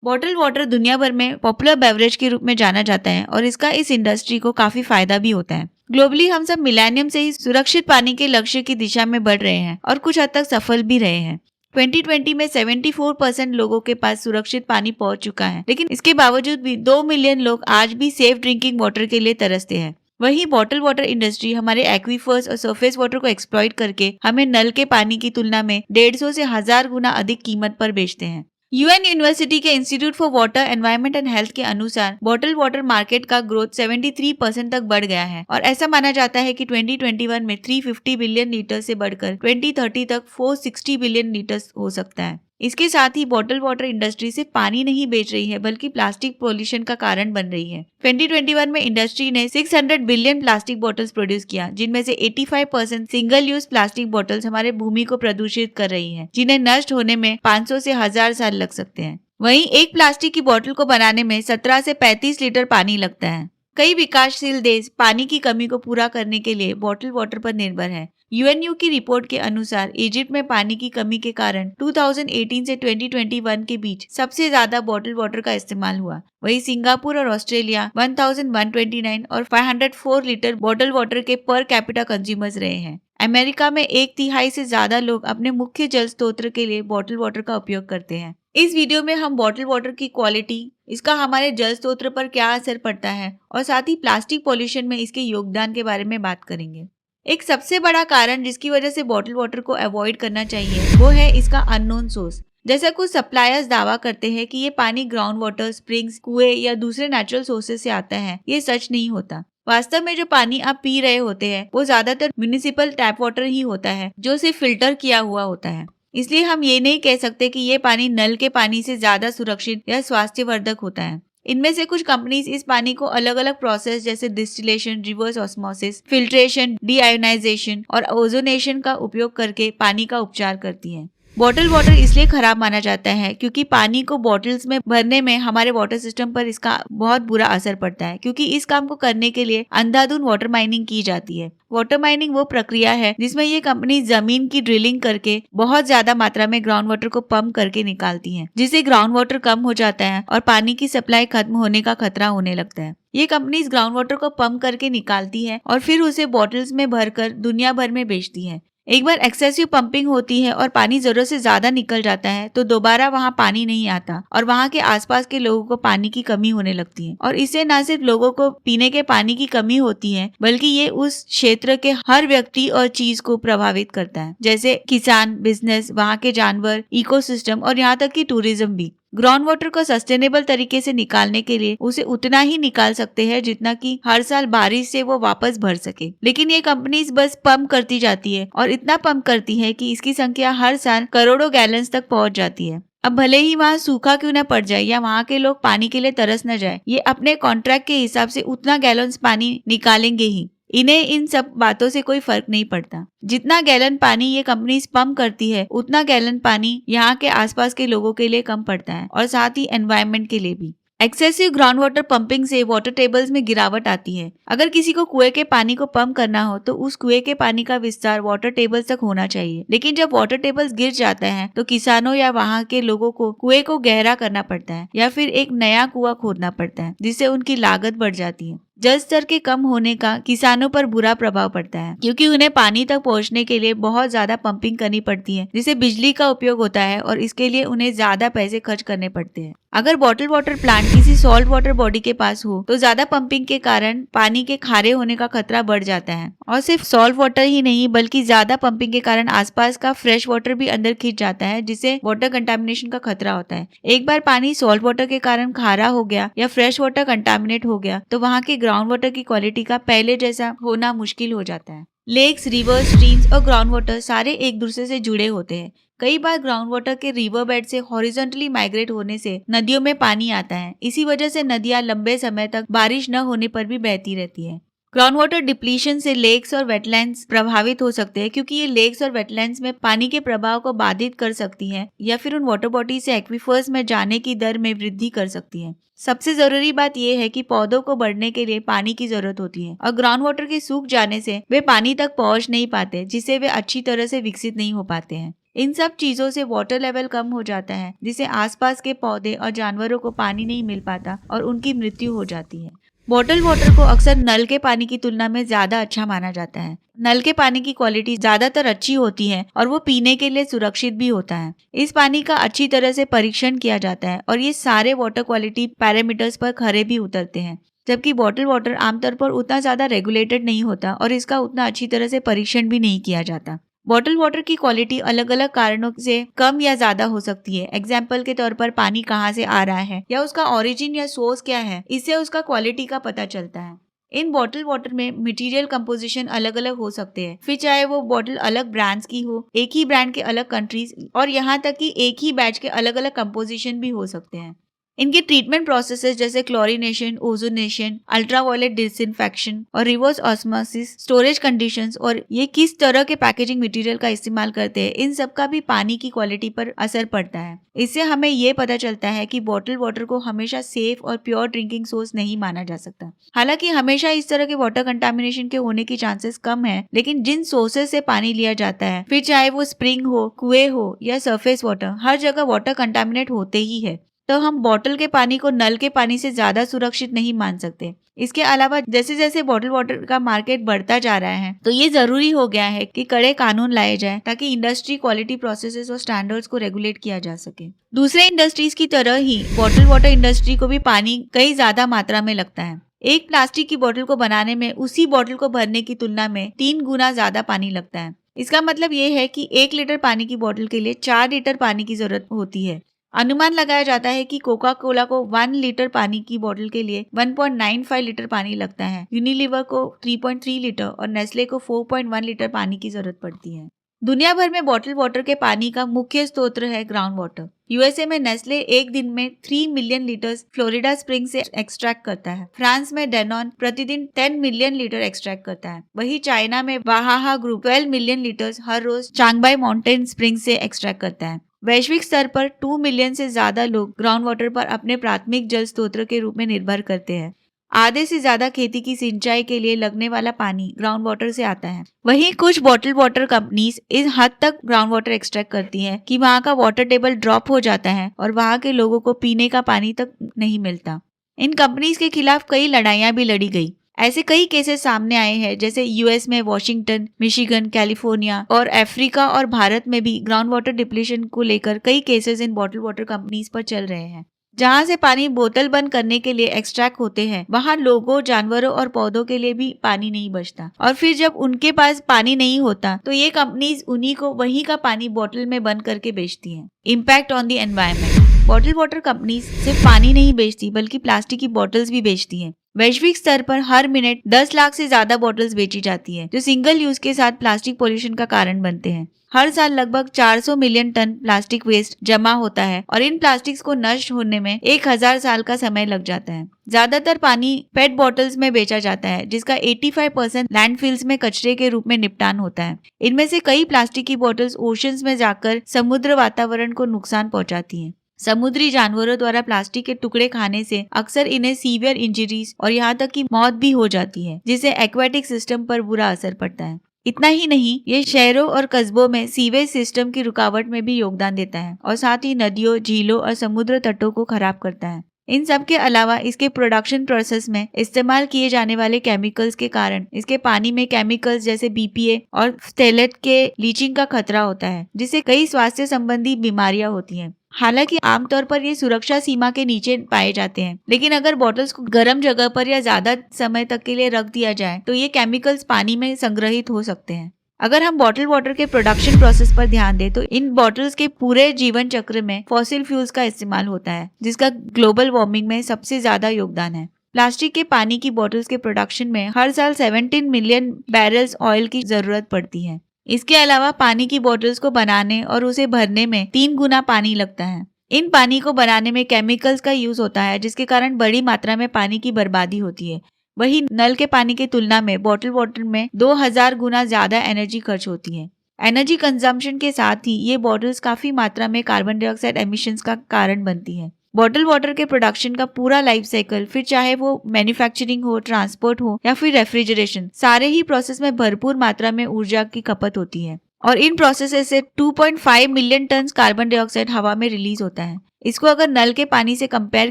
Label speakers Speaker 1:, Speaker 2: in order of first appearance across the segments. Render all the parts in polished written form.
Speaker 1: Bottle water दुनिया भर में पॉपुलर बेवरेज के रूप में जाना जाता है और इसका इस इंडस्ट्री को काफी फायदा भी होता है। ग्लोबली हम सब मिलेनियम से ही सुरक्षित पानी के लक्ष्य की दिशा में बढ़ रहे हैं और कुछ हद तक सफल भी रहे हैं। 2020 में 74% लोगों के पास सुरक्षित पानी पहुंच चुका है, लेकिन इसके बावजूद भी 2 मिलियन लोग आज भी सेफ ड्रिंकिंग वाटर के लिए तरसते हैं। वहीं बॉटल वाटर इंडस्ट्री हमारे एक्वीफर्स और सरफेस वाटर को एक्सप्लॉइट करके हमें नल के पानी की तुलना में 150 से 1000 गुना अधिक कीमत पर बेचते हैं। यूएन यूनिवर्सिटी के institute for water environment and health के अनुसार बॉटल वाटर मार्केट का ग्रोथ 73% तक बढ़ गया है और ऐसा माना जाता है कि 2021 में 350 बिलियन लीटर से बढ़कर 2030 तक 460 बिलियन लीटर हो सकता है। इसके साथ ही बॉटल वाटर इंडस्ट्री सिर्फ पानी नहीं बेच रही है बल्कि प्लास्टिक पोल्यूशन का कारण बन रही है। 2021 में इंडस्ट्री ने 600 बिलियन प्लास्टिक बॉटल्स प्रोड्यूस किया, जिनमें से 85% सिंगल यूज प्लास्टिक बॉटल्स हमारे भूमि को प्रदूषित कर रही हैं, जिन्हें नष्ट होने में 500 से 1000 साल लग सकते हैं। वहीं एक प्लास्टिक की बोतल को बनाने में 17 से 35 लीटर पानी लगता है। कई विकासशील देश पानी की कमी को पूरा करने के लिए बॉटल वाटर पर निर्भर है। यूएनयू की रिपोर्ट के अनुसार इजिप्ट में पानी की कमी के कारण 2018 से 2021 के बीच सबसे ज्यादा बॉटल वाटर का इस्तेमाल हुआ। वहीं सिंगापुर और ऑस्ट्रेलिया 1129 और 504 लीटर बॉटल वाटर के पर कैपिटा कंज्यूमर्स रहे हैं। अमेरिका में 1/3 से ज्यादा लोग अपने मुख्य जल स्रोत के लिए बॉटल वाटर का उपयोग करते हैं। इस वीडियो में हम बॉटल वाटर की क्वालिटी, इसका हमारे जल स्रोत पर क्या असर पड़ता है और साथ ही प्लास्टिक पॉल्यूशन में इसके योगदान के बारे में बात करेंगे। एक सबसे बड़ा कारण जिसकी वजह से बॉटल वाटर को अवॉइड करना चाहिए वो है इसका अननोन सोर्स। जैसा कुछ सप्लायर्स दावा करते हैं कि ये पानी ग्राउंड वाटर, स्प्रिंग्स, कुएं या दूसरे नेचुरल सोर्सेज से आता है, ये सच नहीं होता। वास्तव में जो पानी आप पी रहे होते हैं वो ज्यादातर म्युनिसिपल टैप वाटर ही होता है, जो सिर्फ फिल्टर किया हुआ होता है। इसलिए हम ये नहीं कह सकते कि ये पानी नल के पानी से ज्यादा सुरक्षित या स्वास्थ्यवर्धक होता है। इनमें से कुछ कंपनीज इस पानी को अलग अलग प्रोसेस जैसे डिस्टिलेशन, रिवर्स ऑस्मोसिस, फिल्ट्रेशन, डीआयोनाइजेशन और ओजोनेशन का उपयोग करके पानी का उपचार करती हैं। बॉटल वाटर इसलिए खराब माना जाता है क्योंकि पानी को बॉटल्स में भरने में हमारे वाटर सिस्टम पर इसका बहुत बुरा असर पड़ता है, क्योंकि इस काम को करने के लिए अंधाधुंध वाटर माइनिंग की जाती है। वाटर माइनिंग वो प्रक्रिया है जिसमें ये कंपनी जमीन की ड्रिलिंग करके बहुत ज्यादा मात्रा में ग्राउंड वाटर को पंप करके निकालती है, जिससे ग्राउंड वाटर कम हो जाता है और पानी की सप्लाई खत्म होने का खतरा होने लगता है। ये कंपनी ग्राउंड वाटर को पंप करके निकालती है और फिर उसे बॉटल्स में भरकर दुनिया भर में बेचती है। एक बार एक्सेसिव पंपिंग होती है और पानी जरूरत से ज्यादा निकल जाता है तो दोबारा वहाँ पानी नहीं आता और वहाँ के आसपास के लोगों को पानी की कमी होने लगती है। और इससे न सिर्फ लोगों को पीने के पानी की कमी होती है बल्कि ये उस क्षेत्र के हर व्यक्ति और चीज को प्रभावित करता है, जैसे किसान, बिजनेस, वहाँ के जानवर, इकोसिस्टम और यहाँ तक कि टूरिज्म भी। ग्राउंड वाटर को सस्टेनेबल तरीके से निकालने के लिए उसे उतना ही निकाल सकते हैं जितना कि हर साल बारिश से वो वापस भर सके, लेकिन ये कंपनीज बस पंप करती जाती है और इतना पंप करती है कि इसकी संख्या हर साल करोड़ों गैलन्स तक पहुंच जाती है। अब भले ही वहाँ सूखा क्यों न पड़ जाए या वहाँ के लोग पानी के लिए तरस न जाए, ये अपने कॉन्ट्रैक्ट के हिसाब से उतना गैलन्स पानी निकालेंगे ही। इन्हें इन सब बातों से कोई फर्क नहीं पड़ता। जितना गैलन पानी ये कंपनी पंप करती है उतना गैलन पानी यहाँ के आसपास के लोगों के लिए कम पड़ता है और साथ ही एनवायरनमेंट के लिए भी। एक्सेसिव ग्राउंड वाटर पंपिंग से वाटर टेबल्स में गिरावट आती है। अगर किसी को कुएं के पानी को पंप करना हो तो उस कुएं के पानी का विस्तार वाटर टेबल्स तक होना चाहिए, लेकिन जब वाटर टेबल्स गिर जाते हैं तो किसानों या वहाँ के लोगों को कुएं को गहरा करना पड़ता है या फिर एक नया कुआं खोदना पड़ता है, जिससे उनकी लागत बढ़ जाती है। जल स्तर के कम होने का किसानों पर बुरा प्रभाव पड़ता है, क्योंकि उन्हें पानी तक पहुंचने के लिए बहुत ज्यादा पंपिंग करनी पड़ती है, जिससे बिजली का उपयोग होता है और इसके लिए उन्हें ज्यादा पैसे खर्च करने पड़ते हैं। अगर बॉटल वाटर प्लांट किसी सॉल्ट वाटर बॉडी के पास हो तो ज्यादा पंपिंग के कारण पानी के खारे होने का खतरा बढ़ जाता है। और सिर्फ सॉल्ट वाटर ही नहीं बल्कि ज्यादा पंपिंग के कारण आसपास का फ्रेश वाटर भी अंदर खिंच जाता है, जिससे वाटर कंटामिनेशन का खतरा होता है। एक बार पानी सॉल्ट वाटर के कारण खारा हो गया या फ्रेश वाटर कंटामिनेट हो गया तो वहाँ के ग्राउंड वाटर की क्वालिटी का पहले जैसा होना मुश्किल हो जाता है। लेक्स, रिवर, स्ट्रीम्स और ग्राउंड वाटर सारे एक दूसरे से जुड़े होते हैं। कई बार ग्राउंड वाटर के रिवर बेड से हॉरिजॉन्टली माइग्रेट होने से नदियों में पानी आता है। इसी वजह से नदियां लंबे समय तक बारिश न होने पर भी बहती रहती है। ग्राउंड वाटर डिप्लीशन से लेक्स और वेटलैंड्स प्रभावित हो सकते हैं, क्योंकि ये लेक्स और वेटलैंड्स में पानी के प्रभाव को बाधित कर सकती हैं या फिर उन वाटर बॉडी से एक्वीफर्स में जाने की दर में वृद्धि कर सकती हैं। सबसे जरूरी बात यह है कि पौधों को बढ़ने के लिए पानी की जरूरत होती है और ग्राउंड वाटर के सूख जाने से वे पानी तक पहुंच नहीं पाते, जिससे वे अच्छी तरह से विकसित नहीं हो पाते हैं। इन सब चीजों से वाटर लेवल कम हो जाता है, जिससे आसपास के पौधे और जानवरों को पानी नहीं मिल पाता और उनकी मृत्यु हो जाती है। बॉटल वाटर को अक्सर नल के पानी की तुलना में ज्यादा अच्छा माना जाता है। नल के पानी की क्वालिटी ज्यादातर अच्छी होती है और वो पीने के लिए सुरक्षित भी होता है। इस पानी का अच्छी तरह से परीक्षण किया जाता है और ये सारे वाटर क्वालिटी पैरामीटर्स पर खरे भी उतरते हैं, जबकि बॉटल वाटर आमतौर पर उतना ज्यादा रेगुलेटेड नहीं होता और इसका उतना अच्छी तरह से परीक्षण भी नहीं किया जाता। बॉटल वाटर की क्वालिटी अलग अलग कारणों से कम या ज्यादा हो सकती है। एग्जाम्पल के तौर पर पानी कहाँ से आ रहा है या उसका ओरिजिन या सोर्स क्या है, इससे उसका क्वालिटी का पता चलता है। इन बॉटल वाटर में मटेरियल कंपोजिशन अलग अलग हो सकते हैं, फिर चाहे वो बॉटल अलग ब्रांड्स की हो, एक ही ब्रांड के अलग कंट्रीज और यहाँ तक कि एक ही बैच के अलग अलग कंपोजिशन भी हो सकते हैं। इनके ट्रीटमेंट प्रोसेसेस जैसे क्लोरीनेशन, ओजोनेशन, अल्ट्रावायलेट डिसइंफेक्शन और रिवर्स ऑस्मोसिस, स्टोरेज कंडीशंस और ये किस तरह के पैकेजिंग मटेरियल का इस्तेमाल करते हैं, इन सब का भी पानी की क्वालिटी पर असर पड़ता है। इससे हमें ये पता चलता है कि बॉटल वाटर को हमेशा सेफ और प्योर ड्रिंकिंग सोर्स नहीं माना जा सकता। हालांकि हमेशा इस तरह के वाटर कंटामिनेशन के होने की चांसेस कम है, लेकिन जिन सोर्सेस से पानी लिया जाता है, फिर चाहे वो स्प्रिंग हो, कुएं हो या सरफेस वाटर, हर जगह वाटर कंटामिनेट होते ही है। तो हम बॉटल के पानी को नल के पानी से ज्यादा सुरक्षित नहीं मान सकते। इसके अलावा जैसे जैसे बॉटल वाटर का मार्केट बढ़ता जा रहा है, तो ये जरूरी हो गया है कि कड़े कानून लाए जाए ताकि इंडस्ट्री क्वालिटी प्रोसेसेस और स्टैंडर्ड्स को रेगुलेट किया जा सके। दूसरे इंडस्ट्रीज की तरह ही बॉटल वाटर इंडस्ट्री को भी पानी कई ज्यादा मात्रा में लगता है। एक प्लास्टिक की बोतल को बनाने में उसी बोतल को भरने की तुलना में 3 गुना ज्यादा पानी लगता है। इसका मतलब ये है कि 1 लीटर पानी की बोतल के लिए 4 लीटर पानी की जरूरत होती है। अनुमान लगाया जाता है कि कोका कोला को 1 लीटर पानी की बोतल के लिए 1.95 लीटर पानी लगता है, यूनिलीवर को 3.3 लीटर और नेस्ले को 4.1 लीटर पानी की जरूरत पड़ती है। दुनिया भर में बॉटल वाटर के पानी का मुख्य स्रोत है ग्राउंड वाटर। यूएसए में नेस्ले एक दिन में 3 मिलियन लीटर फ्लोरिडा स्प्रिंग से एक्सट्रैक्ट करता है। फ्रांस में डेनॉन प्रतिदिन 10 मिलियन लीटर एक्सट्रैक्ट करता है। वही चाइना में वाहाहा ग्रुप 12 मिलियन लीटर हर रोज चांगबाई माउंटेन स्प्रिंग से एक्सट्रैक्ट करता है। वैश्विक स्तर पर 2 मिलियन से ज्यादा लोग ग्राउंड वाटर पर अपने प्राथमिक जल स्रोत के रूप में निर्भर करते हैं। आधे से ज्यादा खेती की सिंचाई के लिए लगने वाला पानी ग्राउंड वाटर से आता है। वहीं कुछ बॉटल वाटर कंपनीज इस हद तक ग्राउंड वाटर एक्सट्रैक्ट करती हैं कि वहां का वाटर टेबल ड्रॉप हो जाता है और वहां के लोगों को पीने का पानी तक नहीं मिलता। इन कंपनीज के खिलाफ कई लड़ाइयां भी लड़ी गई। ऐसे कई केसेस सामने आए हैं, जैसे यूएस में वॉशिंगटन, मिशिगन, कैलिफोर्निया और अफ्रीका और भारत में भी ग्राउंड वाटर डिप्लीशन को लेकर कई cases in bottle water companies पर चल रहे हैं। जहां से पानी बोतल बंद करने के लिए एक्सट्रैक्ट होते हैं, वहां लोगों, जानवरों और पौधों के लिए भी पानी नहीं बचता और फिर जब उनके पास पानी नहीं होता तो ये कंपनीज उन्हीं को वहीं का पानी बोतल में बंद करके बेचती हैं। Impact on the environment. Bottle water companies सिर्फ पानी नहीं बेचती बल्कि प्लास्टिक की बॉटल्स भी बेचती हैं। वैश्विक स्तर पर हर मिनट 10 लाख से ज्यादा बॉटल्स बेची जाती है, जो सिंगल यूज के साथ प्लास्टिक पोल्यूशन का कारण बनते हैं। हर साल लगभग 400 मिलियन टन प्लास्टिक वेस्ट जमा होता है और इन प्लास्टिक्स को नष्ट होने में 1000 साल का समय लग जाता है। ज्यादातर पानी पेट बॉटल्स में बेचा जाता है, जिसका 85% लैंडफिल्स में कचरे के रूप में निपटान होता है। इनमें से कई प्लास्टिक की बॉटल्स ओशंस में जाकर समुद्र वातावरण को नुकसान पहुंचाती हैं। समुद्री जानवरों द्वारा प्लास्टिक के टुकड़े खाने से अक्सर इन्हें सीवियर इंजरीज और यहाँ तक कि मौत भी हो जाती है, जिससे एक्वेटिक सिस्टम पर बुरा असर पड़ता है। इतना ही नहीं, ये शहरों और कस्बों में सीवेज सिस्टम की रुकावट में भी योगदान देता है और साथ ही नदियों, झीलों और समुद्र तटों को खराब करता है। इन सब के अलावा इसके प्रोडक्शन प्रोसेस में इस्तेमाल किए जाने वाले केमिकल्स के कारण इसके पानी में केमिकल्स जैसे बीपीए और फ्थलेट के लीचिंग का खतरा होता है, जिससे कई स्वास्थ्य संबंधी बीमारियां होती हैं। हालांकि आमतौर पर ये सुरक्षा सीमा के नीचे पाए जाते हैं, लेकिन अगर बॉटल्स को गर्म जगह पर या ज्यादा समय तक के लिए रख दिया जाए तो ये केमिकल्स पानी में संग्रहित हो सकते हैं। अगर हम बॉटल वाटर के प्रोडक्शन प्रोसेस पर ध्यान दें तो इन बॉटल्स के पूरे जीवन चक्र में फॉसिल फ्यूल्स का इस्तेमाल होता है, जिसका ग्लोबल वार्मिंग में सबसे ज्यादा योगदान है। प्लास्टिक के पानी की बॉटल्स के प्रोडक्शन में हर साल 17 मिलियन बैरल्स ऑयल की जरूरत पड़ती है। इसके अलावा पानी की बोतल्स को बनाने और उसे भरने में 3 गुना पानी लगता है। इन पानी को बनाने में केमिकल्स का यूज होता है, जिसके कारण बड़ी मात्रा में पानी की बर्बादी होती है। वहीं नल के पानी की तुलना में बॉटल वाटर में 2000 गुना ज्यादा एनर्जी खर्च होती है। एनर्जी कंजम्पशन के साथ ही ये बॉटल्स काफी मात्रा में कार्बन डाइऑक्साइड एमिशंस का कारण बनती है। बॉटल वाटर के प्रोडक्शन का पूरा लाइफ साइकिल, फिर चाहे वो मैन्युफैक्चरिंग हो, ट्रांसपोर्ट हो या फिर रेफ्रिजरेशन, सारे ही प्रोसेस में भरपूर मात्रा में ऊर्जा की खपत होती है। और इन प्रोसेसेस से 2.5 मिलियन टन कार्बन डाइऑक्साइड हवा में रिलीज होता है। इसको अगर नल के पानी से कंपेयर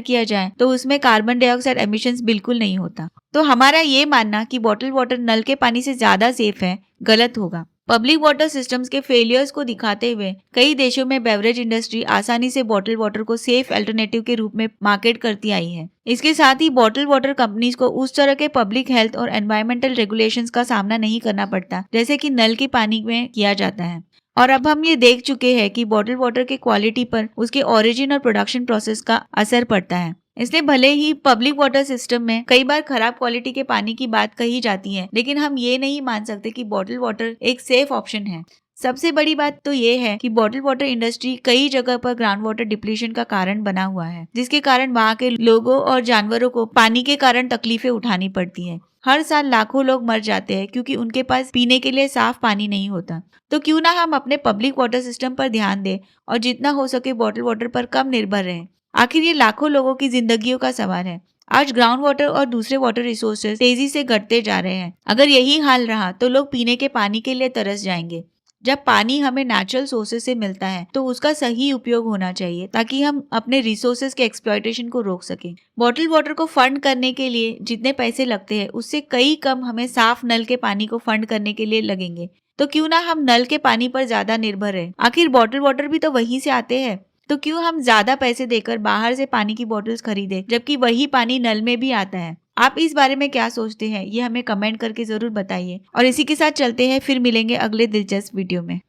Speaker 1: किया जाए तो उसमें कार्बन डाइऑक्साइड एमिशंस बिल्कुल नहीं होता। तो हमारा ये मानना कि बॉटल वाटर नल के पानी से ज्यादा सेफ है, गलत होगा। पब्लिक वाटर सिस्टम्स के फेलियर्स को दिखाते हुए कई देशों में बेवरेज इंडस्ट्री आसानी से बॉटल वाटर को सेफ अल्टरनेटिव के रूप में मार्केट करती आई है। इसके साथ ही बॉटल वाटर कंपनीज को उस तरह के पब्लिक हेल्थ और एनवायरमेंटल रेगुलेशंस का सामना नहीं करना पड़ता जैसे कि नल के पानी में किया जाता है। और अब हम ये देख चुके हैं कि बॉटल वाटर के क्वालिटी पर उसके ओरिजिन और प्रोडक्शन प्रोसेस का असर पड़ता है। इसलिए भले ही पब्लिक वाटर सिस्टम में कई बार खराब क्वालिटी के पानी की बात कही जाती है, लेकिन हम ये नहीं मान सकते कि बॉटल वाटर एक सेफ ऑप्शन है। सबसे बड़ी बात तो ये है कि बॉटल वाटर इंडस्ट्री कई जगह पर ग्राउंड वाटर डिप्लीशन का कारण बना हुआ है, जिसके कारण वहाँ के लोगों और जानवरों को पानी के कारण तकलीफें उठानी पड़ती है। हर साल लाखों लोग मर जाते हैं क्योंकि उनके पास पीने के लिए साफ पानी नहीं होता। तो क्यों ना हम अपने पब्लिक वाटर सिस्टम पर ध्यान दें और जितना हो सके बॉटल वाटर पर कम निर्भर रहें। आखिर ये लाखों लोगों की जिंदगियों का सवाल है। आज ग्राउंड वाटर और दूसरे वाटर रिसोर्सेज तेजी से घटते जा रहे हैं। अगर यही हाल रहा तो लोग पीने के पानी के लिए तरस जाएंगे। जब पानी हमें नेचुरल सोर्सेज से मिलता है तो उसका सही उपयोग होना चाहिए ताकि हम अपने रिसोर्सेज के एक्सप्लॉयटेशन को रोक सकें। बॉटल वाटर को फंड करने के लिए जितने पैसे लगते हैं उससे कई कम हमें साफ नल के पानी को फंड करने के लिए लगेंगे। तो क्यों ना हम नल के पानी पर ज्यादा निर्भर हैं। आखिर बॉटल वाटर भी तो वहीं से आते हैं। तो क्यों हम ज्यादा पैसे देकर बाहर से पानी की बोतल्स खरीदें जबकि वही पानी नल में भी आता है। आप इस बारे में क्या सोचते हैं ये हमें कमेंट करके जरूर बताइए। और इसी के साथ चलते हैं, फिर मिलेंगे अगले दिलचस्प वीडियो में।